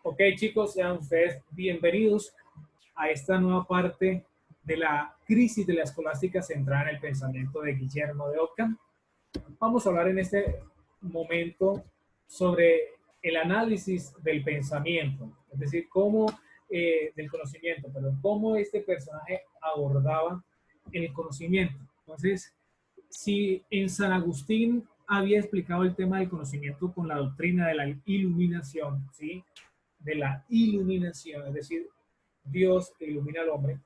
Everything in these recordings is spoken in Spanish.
Ok, chicos, sean ustedes bienvenidos a esta nueva parte de la crisis de la escolástica centrada en el pensamiento de Guillermo de Ockham. Vamos a hablar en este momento sobre el análisis del pensamiento, es decir, cómo, del conocimiento, pero cómo este personaje abordaba el conocimiento. Entonces, si en San Agustín había explicado el tema del conocimiento con la doctrina de la iluminación, ¿sí? De la iluminación, es decir, Dios que ilumina al hombre,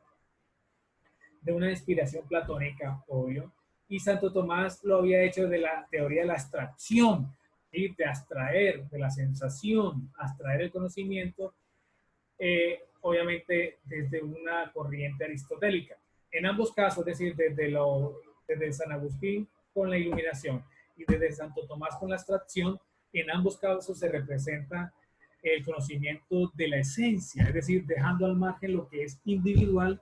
de una inspiración platónica, obvio, y Santo Tomás lo había hecho de la teoría de la abstracción, ¿sí? De abstraer, de la sensación, abstraer el conocimiento, obviamente desde una corriente aristotélica. En ambos casos, es decir, desde San Agustín con la iluminación y desde Santo Tomás con la abstracción, en ambos casos se representa el conocimiento de la esencia, es decir, dejando al margen lo que es individual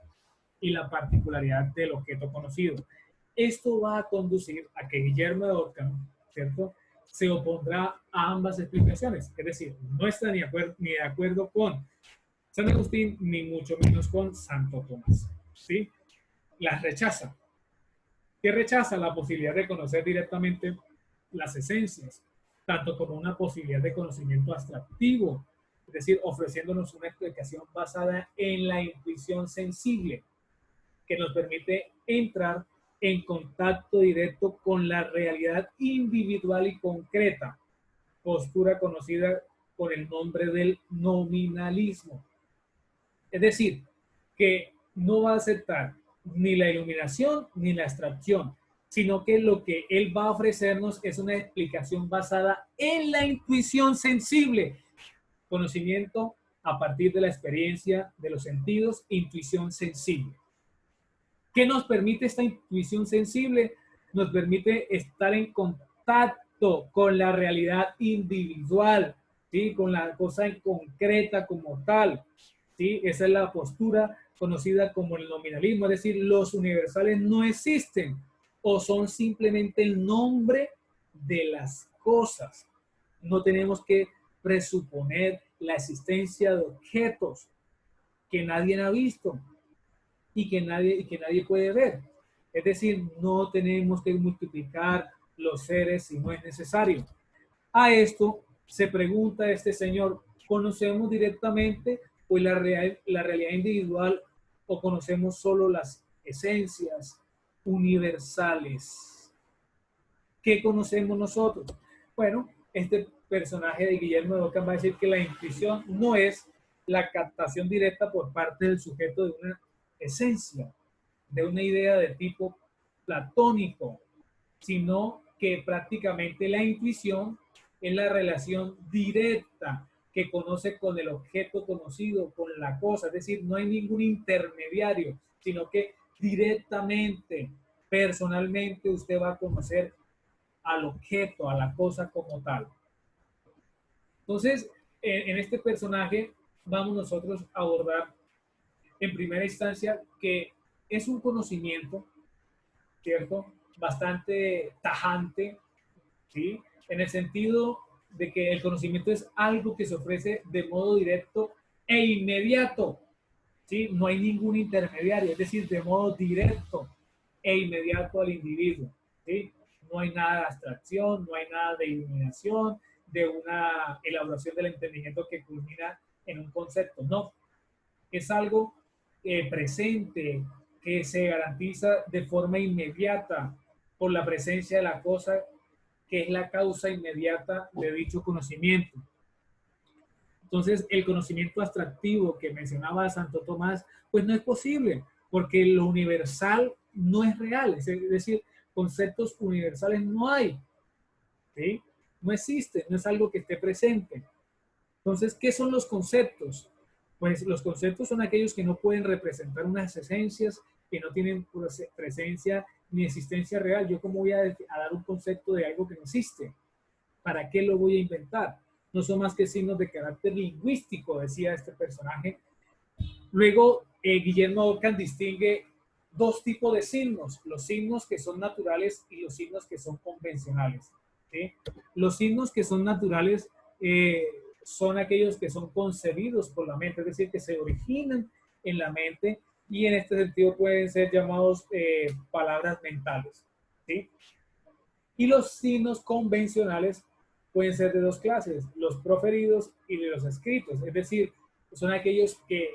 y la particularidad del objeto conocido. Esto va a conducir a que Guillermo de Ockham, ¿cierto?, se opondrá a ambas explicaciones, es decir, no está ni de acuerdo con San Agustín, ni mucho menos con Santo Tomás, ¿sí? Las rechaza. ¿Qué rechaza? La posibilidad de conocer directamente las esencias, tanto como una posibilidad de conocimiento abstractivo, es decir, ofreciéndonos una explicación basada en la intuición sensible, que nos permite entrar en contacto directo con la realidad individual y concreta, postura conocida con el nombre del nominalismo. Es decir, que no va a aceptar ni la iluminación ni la abstracción, sino que lo que él va a ofrecernos es una explicación basada en la intuición sensible, conocimiento a partir de la experiencia de los sentidos, intuición sensible. ¿Qué nos permite esta intuición sensible? Nos permite estar en contacto con la realidad individual, ¿sí? Con la cosa en concreta como tal. ¿Sí? Esa es la postura conocida como el nominalismo, es decir, los universales no existen o son simplemente el nombre de las cosas. No tenemos que presuponer la existencia de objetos que nadie ha visto y que nadie puede ver. Es decir, no tenemos que multiplicar los seres si no es necesario. A esto se pregunta este señor, ¿conocemos directamente pues la realidad individual o conocemos solo las esencias universales? ¿Qué conocemos nosotros? Bueno, este personaje de Guillermo de Ockham va a decir que la intuición no es la captación directa por parte del sujeto de una esencia, de una idea de tipo platónico, sino que prácticamente la intuición es la relación directa que conoce con el objeto conocido, con la cosa, es decir, no hay ningún intermediario, sino que directamente, personalmente, usted va a conocer al objeto, a la cosa como tal. Entonces, en este personaje vamos nosotros a abordar en primera instancia que es un conocimiento, ¿cierto? Bastante tajante, ¿sí? En el sentido de que el conocimiento es algo que se ofrece de modo directo e inmediato, ¿sí? No hay ningún intermediario, es decir, de modo directo e inmediato al individuo, ¿sí? No hay nada de abstracción, no hay nada de iluminación, de una elaboración del entendimiento que culmina en un concepto, no. Es algo presente, que se garantiza de forma inmediata por la presencia de la cosa que es la causa inmediata de dicho conocimiento. Entonces, el conocimiento abstractivo que mencionaba Santo Tomás, pues no es posible, porque lo universal no es real, es decir, conceptos universales no hay, ¿sí? No existe, no es algo que esté presente. Entonces, ¿qué son los conceptos? Pues los conceptos son aquellos que no pueden representar unas esencias, que no tienen presencia ni existencia real. ¿Yo cómo voy a dar un concepto de algo que no existe? ¿Para qué lo voy a inventar? No son más que signos de carácter lingüístico, decía este personaje. Luego, Guillermo Ockham distingue dos tipos de signos, los signos que son naturales y los signos que son convencionales, ¿sí? Los signos que son naturales son aquellos que son concebidos por la mente, es decir, que se originan en la mente y en este sentido pueden ser llamados palabras mentales, ¿sí? Y los signos convencionales pueden ser de dos clases, los proferidos y los escritos, es decir, son aquellos que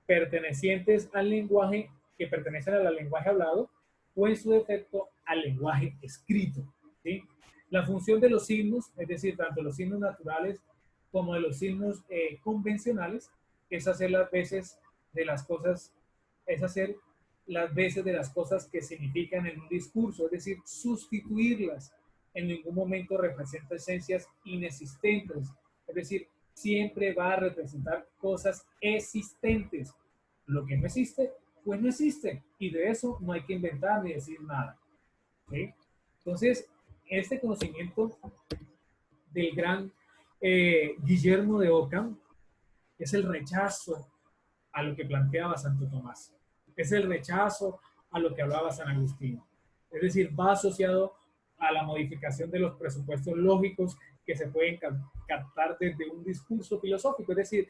pertenecientes al lenguaje, que pertenecen al lenguaje hablado o en su defecto al lenguaje escrito, ¿sí? La función de los signos, es decir, tanto los signos naturales como de los signos convencionales, es hacer las veces de las cosas, es hacer las veces de las cosas que significan en un discurso, es decir, sustituirlas. En ningún momento representa esencias inexistentes, es decir, siempre va a representar cosas existentes. Lo que no existe, pues no existe, y de eso no hay que inventar ni decir nada, ¿sí? Entonces, este conocimiento del gran Guillermo de Ockham es el rechazo a lo que planteaba Santo Tomás, es el rechazo a lo que hablaba San Agustín, es decir, va asociado a la modificación de los presupuestos lógicos que se pueden captar desde un discurso filosófico, es decir,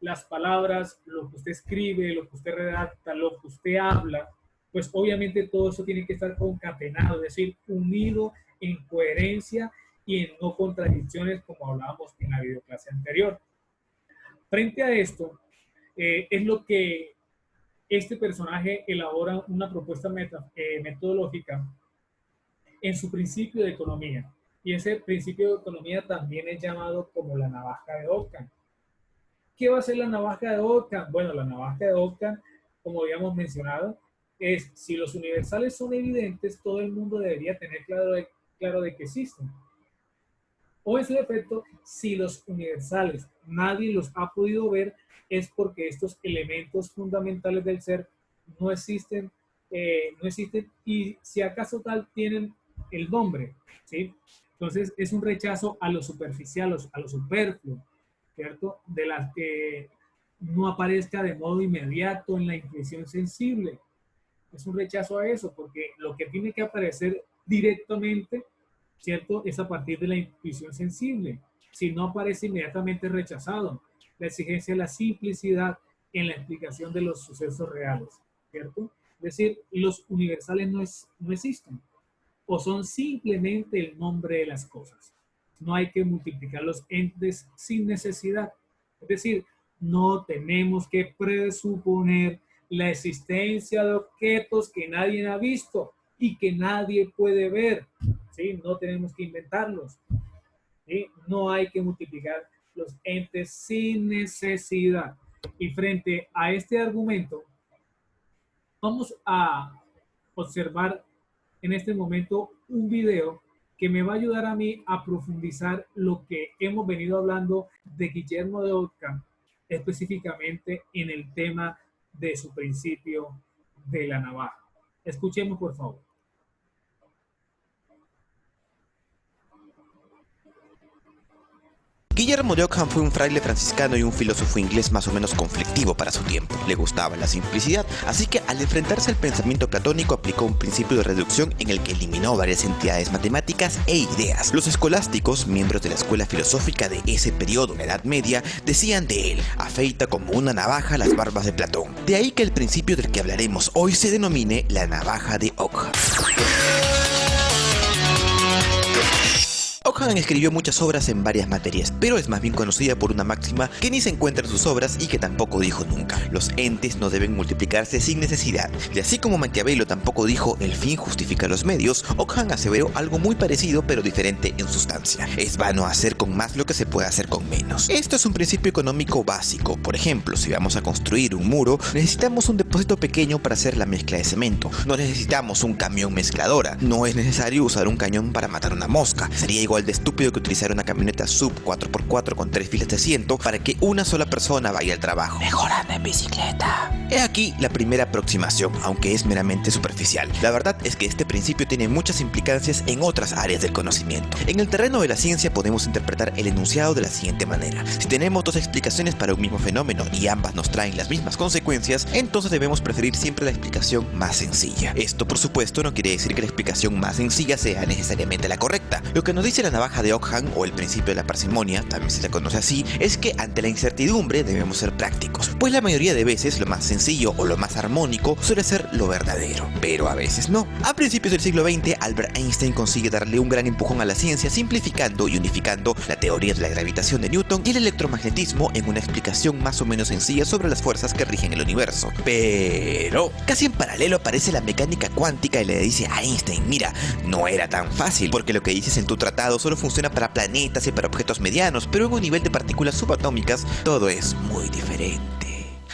las palabras, lo que usted escribe, lo que usted redacta, lo que usted habla, pues obviamente todo eso tiene que estar concatenado, es decir, unido en coherencia y en no contradicciones como hablábamos en la videoclase anterior. Frente a esto, es lo que este personaje elabora una propuesta metodológica en su principio de economía. Y ese principio de economía también es llamado como la navaja de Ockham. ¿Qué va a ser la navaja de Ockham? Bueno, la navaja de Ockham, como habíamos mencionado, es si los universales son evidentes, todo el mundo debería tener claro de que existen. O en su defecto, si los universales nadie los ha podido ver, es porque estos elementos fundamentales del ser no existen, y si acaso tal tienen el nombre, ¿sí? Entonces es un rechazo a lo superficial, a lo superfluo, ¿cierto? De las que no aparezca de modo inmediato en la intuición sensible. Es un rechazo a eso, porque lo que tiene que aparecer directamente, ¿cierto? Es a partir de la intuición sensible. Si no aparece inmediatamente, rechazado. La exigencia de la simplicidad en la explicación de los sucesos reales, ¿cierto? Es decir, los universales no existen, o son simplemente el nombre de las cosas. No hay que multiplicar los entes sin necesidad. Es decir, no tenemos que presuponer la existencia de objetos que nadie ha visto y que nadie puede ver, ¿sí? No tenemos que inventarlos, ¿sí? No hay que multiplicar los entes sin necesidad. Y frente a este argumento, vamos a observar en este momento un video que me va a ayudar a mí a profundizar lo que hemos venido hablando de Guillermo de Ockham, específicamente en el tema de su principio de la navaja. Escuchemos, por favor. Guillermo de Ockham fue un fraile franciscano y un filósofo inglés más o menos conflictivo para su tiempo. Le gustaba la simplicidad, así que al enfrentarse al pensamiento platónico aplicó un principio de reducción en el que eliminó varias entidades matemáticas e ideas. Los escolásticos, miembros de la escuela filosófica de ese periodo, la Edad Media, decían de él: afeita como una navaja las barbas de Platón. De ahí que el principio del que hablaremos hoy se denomine la navaja de Ockham. Ockham escribió muchas obras en varias materias, pero es más bien conocida por una máxima que ni se encuentra en sus obras y que tampoco dijo nunca: los entes no deben multiplicarse sin necesidad. Y así como Maquiavelo tampoco dijo el fin justifica los medios, Ockham aseveró algo muy parecido pero diferente en sustancia: es vano hacer con más lo que se puede hacer con menos. Esto es un principio económico básico. Por ejemplo, si vamos a construir un muro, necesitamos un depósito pequeño para hacer la mezcla de cemento. No necesitamos un camión mezcladora. No es necesario usar un cañón para matar una mosca. Sería igual de estúpido que utilizar una camioneta sub 4x4 con 3 filas de asiento para que una sola persona vaya al trabajo. Mejor anda en bicicleta. He aquí la primera aproximación, aunque es meramente superficial. La verdad es que este principio tiene muchas implicancias en otras áreas del conocimiento. En el terreno de la ciencia podemos interpretar el enunciado de la siguiente manera: si tenemos dos explicaciones para un mismo fenómeno y ambas nos traen las mismas consecuencias, entonces debemos preferir siempre la explicación más sencilla. Esto, por supuesto, no quiere decir que la explicación más sencilla sea necesariamente la correcta. Lo que nos dice la navaja de Ockham, o el principio de la parsimonia, también se le conoce así, es que ante la incertidumbre debemos ser prácticos, pues la mayoría de veces lo más sencillo o lo más armónico suele ser lo verdadero, pero a veces no. A principios del siglo XX, Albert Einstein consigue darle un gran empujón a la ciencia simplificando y unificando la teoría de la gravitación de Newton y el electromagnetismo en una explicación más o menos sencilla sobre las fuerzas que rigen el universo. Pero casi en paralelo aparece la mecánica cuántica y le dice a Einstein: mira, no era tan fácil, porque lo que dices en tu tratado solo funciona para planetas y para objetos medianos, pero en un nivel de partículas subatómicas todo es muy diferente.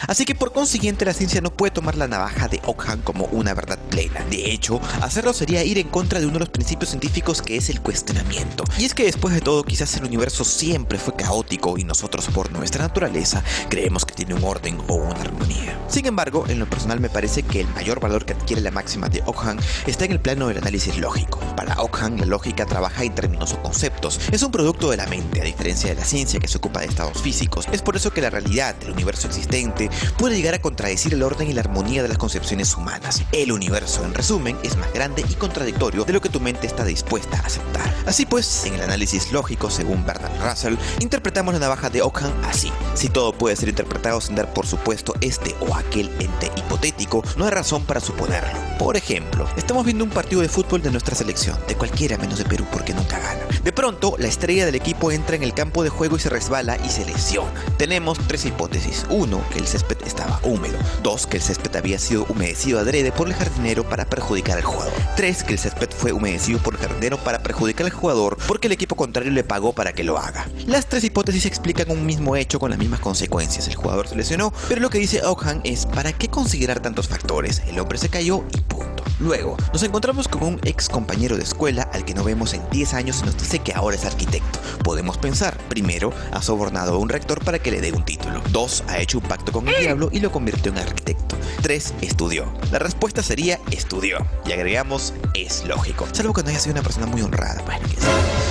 Así que por consiguiente la ciencia no puede tomar la navaja de Ockham como una verdad plena. De hecho, hacerlo sería ir en contra de uno de los principios científicos, que es el cuestionamiento. Y es que después de todo, quizás el universo siempre fue caótico y nosotros, por nuestra naturaleza, creemos que tiene un orden o una armonía. Sin embargo, en lo personal me parece que el mayor valor que adquiere la máxima de Ockham está en el plano del análisis lógico. Para Ockham, la lógica trabaja en términos o conceptos. Es un producto de la mente, a diferencia de la ciencia que se ocupa de estados físicos. Es por eso que la realidad del universo existente puede llegar a contradecir el orden y la armonía de las concepciones humanas. El universo, en resumen, es más grande y contradictorio de lo que tu mente está dispuesta a aceptar. Así pues, en el análisis lógico, según Bertrand Russell, interpretamos la navaja de Ockham así: si todo puede ser interpretado sin dar por supuesto este o aquel ente hipotético, no hay razón para suponerlo. Por ejemplo, estamos viendo un partido de fútbol de nuestra selección, de cualquiera menos de Perú, porque nunca gana. De pronto, la estrella del equipo entra en el campo de juego y se resbala y se lesiona. Tenemos tres hipótesis: 1, que el césped estaba húmedo; 2, que el césped había sido humedecido adrede por el jardinero para perjudicar al jugador; 3, que el césped fue humedecido por el jardinero para perjudicar al jugador porque el equipo contrario le pagó para que lo haga. Las tres hipótesis explican un mismo hecho con las mismas consecuencias: el jugador se lesionó, pero lo que dice Ockham es: ¿para qué considerar tantos factores? El hombre se cayó y punto. Luego, nos encontramos con un ex compañero de escuela al que no vemos en 10 años y nos dice que ahora es arquitecto. Podemos pensar: primero, ha sobornado a un rector para que le dé un título; 2, ha hecho un pacto con el diablo y lo convirtió en arquitecto; 3, estudió. La respuesta sería: estudió. Y agregamos: es lógico, salvo que no haya sido una persona muy honrada. Bueno, que sí.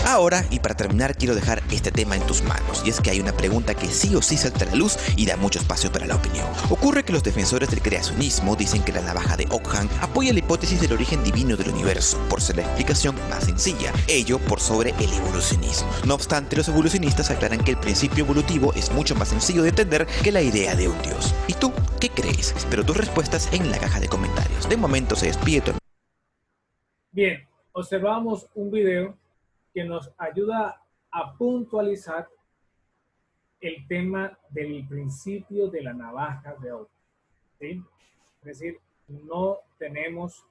Ahora, y para terminar, quiero dejar este tema en tus manos, y es que hay una pregunta que sí o sí salta a la luz y da mucho espacio para la opinión. Ocurre que los defensores del creacionismo dicen que la navaja de Ockham apoya la hipótesis del origen divino del universo, por ser la explicación más sencilla, ello por sobre el evolucionismo. No obstante, los evolucionistas aclaran que el principio evolutivo es mucho más sencillo de entender que la idea de un dios. ¿Y tú qué crees? Espero tus respuestas en la caja de comentarios. De momento se despide tu... Bien, observamos un video que nos ayuda a puntualizar el tema del principio de la navaja de Ockham, ¿sí? Es decir, no tenemos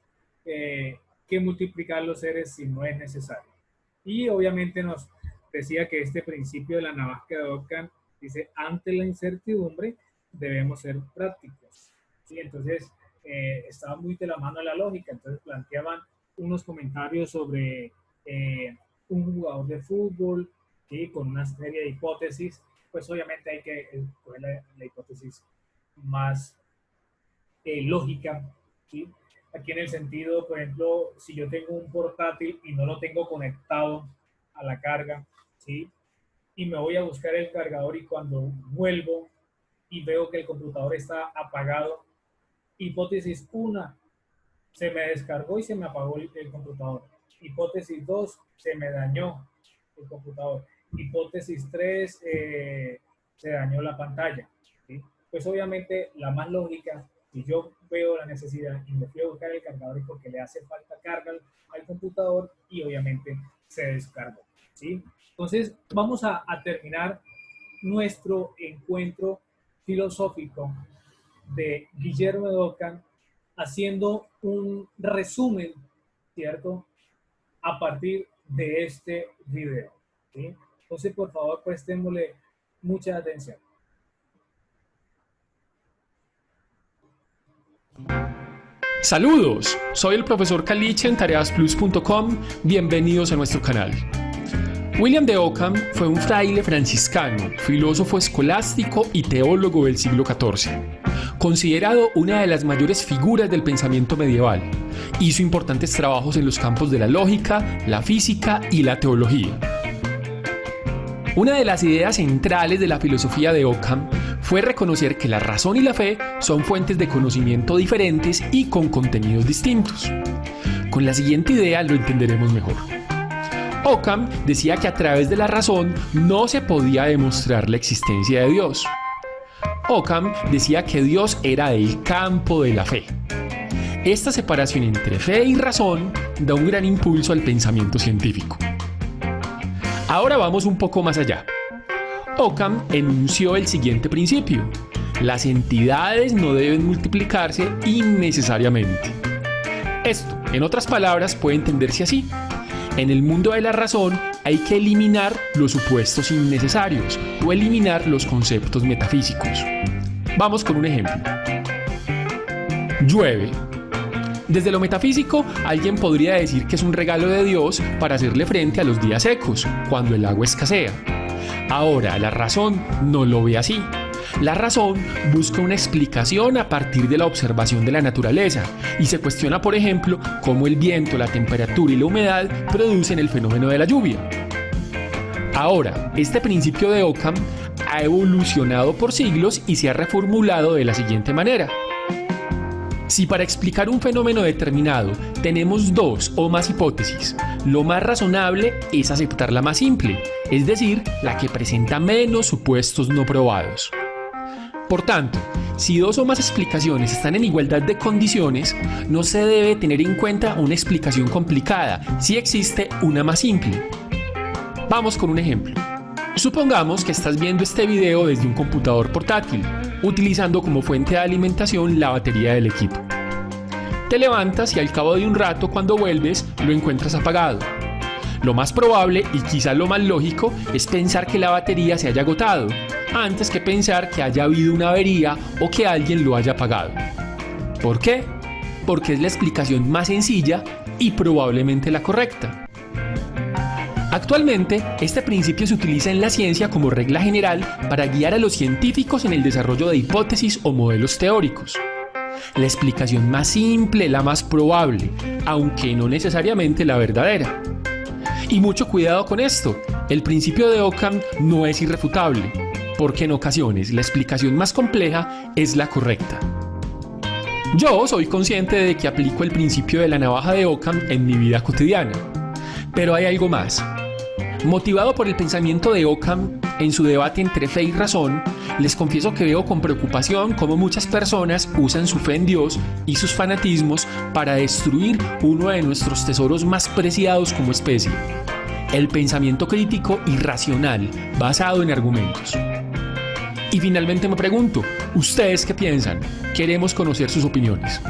que multiplicar los seres si no es necesario. Y obviamente nos decía que este principio de la navaja de Ockham dice: ante la incertidumbre debemos ser prácticos, ¿sí? Entonces estaba muy de la mano de la lógica. Entonces planteaban unos comentarios sobre un jugador de fútbol, ¿sí? Con una serie de hipótesis. Pues obviamente hay que coger la hipótesis más lógica, ¿sí? Aquí en el sentido, por ejemplo, si yo tengo un portátil y no lo tengo conectado a la carga, ¿sí? Y me voy a buscar el cargador, y cuando vuelvo y veo que el computador está apagado, hipótesis 1, se me descargó y se me apagó el computador. Hipótesis 2, se me dañó el computador. Hipótesis 3, se dañó la pantalla, ¿sí? Pues obviamente la más lógica, si yo veo la necesidad y me fui a buscar el cargador, es porque le hace falta carga al computador y obviamente se descargó, ¿sí? Entonces vamos a terminar nuestro encuentro filosófico de Guillermo de Ockham haciendo un resumen, ¿cierto?, a partir de este video, ¿sí? Entonces, por favor, prestémosle mucha atención. Saludos, soy el profesor Caliche en tareasplus.com. Bienvenidos a nuestro canal. William de Ockham fue un fraile franciscano, filósofo escolástico y teólogo del siglo XIV. Considerado una de las mayores figuras del pensamiento medieval, hizo importantes trabajos en los campos de la lógica, la física y la teología. Una de las ideas centrales de la filosofía de Ockham fue reconocer que la razón y la fe son fuentes de conocimiento diferentes y con contenidos distintos. Con la siguiente idea lo entenderemos mejor. Occam decía que a través de la razón no se podía demostrar la existencia de Dios. Occam decía que Dios era del campo de la fe. Esta separación entre fe y razón da un gran impulso al pensamiento científico. Ahora vamos un poco más allá. Occam enunció el siguiente principio: las entidades no deben multiplicarse innecesariamente. Esto, en otras palabras, puede entenderse así: en el mundo de la razón hay que eliminar los supuestos innecesarios o eliminar los conceptos metafísicos. Vamos con un ejemplo. Llueve. Desde lo metafísico, alguien podría decir que es un regalo de Dios para hacerle frente a los días secos, cuando el agua escasea. Ahora, la razón no lo ve así. La razón busca una explicación a partir de la observación de la naturaleza y se cuestiona, por ejemplo, cómo el viento, la temperatura y la humedad producen el fenómeno de la lluvia. Ahora, este principio de Occam ha evolucionado por siglos y se ha reformulado de la siguiente manera. Si para explicar un fenómeno determinado tenemos dos o más hipótesis, lo más razonable es aceptar la más simple, es decir, la que presenta menos supuestos no probados. Por tanto, si dos o más explicaciones están en igualdad de condiciones, no se debe tener en cuenta una explicación complicada si existe una más simple. Vamos con un ejemplo. Supongamos que estás viendo este video desde un computador portátil, utilizando como fuente de alimentación la batería del equipo. Te levantas y al cabo de un rato, cuando vuelves, lo encuentras apagado. Lo más probable y quizás lo más lógico es pensar que la batería se haya agotado, antes que pensar que haya habido una avería o que alguien lo haya apagado. ¿Por qué? Porque es la explicación más sencilla y probablemente la correcta. Actualmente, este principio se utiliza en la ciencia como regla general para guiar a los científicos en el desarrollo de hipótesis o modelos teóricos. La explicación más simple, la más probable, aunque no necesariamente la verdadera. Y mucho cuidado con esto, el principio de Occam no es irrefutable, porque en ocasiones la explicación más compleja es la correcta. Yo soy consciente de que aplico el principio de la navaja de Occam en mi vida cotidiana, pero hay algo más. Motivado por el pensamiento de Occam en su debate entre fe y razón, les confieso que veo con preocupación cómo muchas personas usan su fe en Dios y sus fanatismos para destruir uno de nuestros tesoros más preciados como especie: el pensamiento crítico y racional basado en argumentos. Y finalmente me pregunto, ¿ustedes qué piensan? Queremos conocer sus opiniones.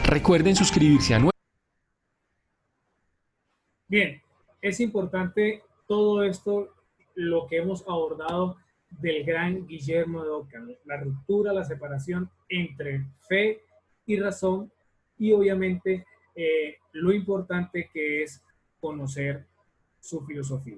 Recuerden suscribirse a nuestro... Bien, es importante todo esto, lo que hemos abordado del gran Guillermo de Occam, la ruptura, la separación entre fe y razón, y obviamente lo importante que es conocer su filosofía.